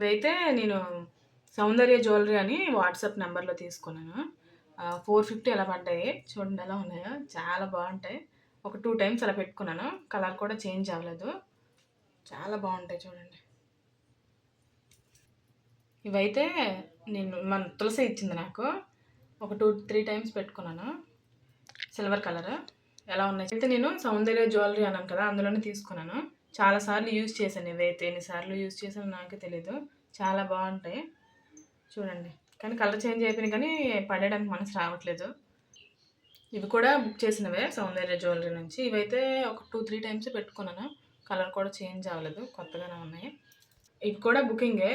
ఇదైతే నేను సౌందర్య జ్యువెలరీ అని వాట్సాప్ నెంబర్‌లో తీసుకున్నాను. 450 అలా పడ్డాయి. చూడండి ఎలా ఉన్నాయో. చాలా బావుంటాయి. ఒక 2 టైమ్స్ అలా పెట్టుకున్నాను. కలర్ కూడా చేంజ్ అవ్వలేదు. చాలా బావుంటాయి చూడండి. ఇవైతే మన తులసి ఇచ్చింది నాకు. ఒక 2, 3 టైమ్స్ పెట్టుకున్నాను. Silver colour. ఎలా ఉన్నాయి? అయితే నేను సౌందర్య జ్యువెలరీ అన్నాను కదా! అందులోనే తీసుకున్నాను. చాలా సార్లు యూజ్ చేశాను ఇవైతే. ఎన్ని సార్లు యూజ్ చేశానో నాకే తెలీదు. చాలా బావుంటాయి. చూడండి. కానీ కలర్ చేంజ్ అయిపోయినాయి కానీ పడేయడానికి మనసు రావట్లేదు. ఇవి కూడా బుక్ చేసినవే సౌందర్య జ్యువెలరీ నుంచి. ఇవైతే ఒక 2, 3 టైమ్స్ పెట్టుకున్నాను. కలర్ కూడా చేంజ్ అవ్వలేదు. కొత్తగానే ఉన్నాయి. ఇవి కూడా బుకింగే.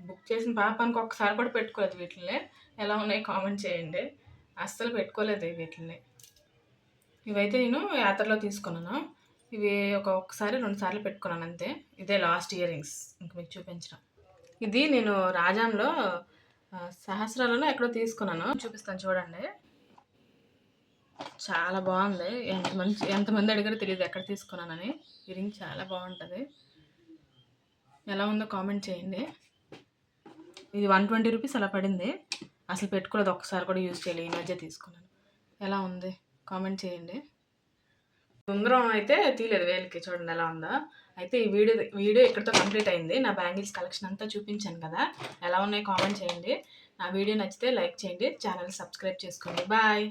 బుక్ చేసిన పాపానికి ఒక్కసారి కూడా పెట్టుకోలేదు వీటిల్ని. ఎలా ఉన్నాయి కామెంట్ చేయండి. అస్సలు పెట్టుకోలేదు వీటిల్ని. ఇవైతే నేను యాత్రలో తీసుకున్నాను. ఇవి ఒక్కసారి 2 సార్లు పెట్టుకున్నాను అంతే. ఇదే లాస్ట్ ఇయర్ రింగ్స్. ఇంక మీకు చూపించడం. ఇది నేను రాజాంలో సహస్రాలోనో ఎక్కడో తీసుకున్నాను. చూపిస్తాను చూడండి. చాలా బాగుంది. ఎంతమంది అడిగారో తెలియదు ఎక్కడ తీసుకున్నానని. ఈ రింగ్ చాలా బాగుంటుంది. ఎలా ఉందో కామెంట్ చేయండి. ఇది 120 రూపీస్ అలా పడింది. అసలు పెట్టుకోలేదు. ఒక్కసారి కూడా యూజ్ చేయలేదు. ఈ మధ్య తీసుకున్నాను. ఎలా ఉంది కామెంట్ చేయండి. ఉంగరం అయితే తీయలేదు వేలికి. చూడండి ఎలా ఉందో. అయితే ఈ వీడియో ఇక్కడితో కంప్లీట్ అయింది. నా బ్యాంగిల్స్ కలెక్షన్ అంతా చూపించాను కదా! ఎలా ఉన్నాయో కామెంట్ చేయండి. నా వీడియో నచ్చితే లైక్ చేయండి. ఛానల్ సబ్స్క్రైబ్ చేసుకోండి. బాయ్.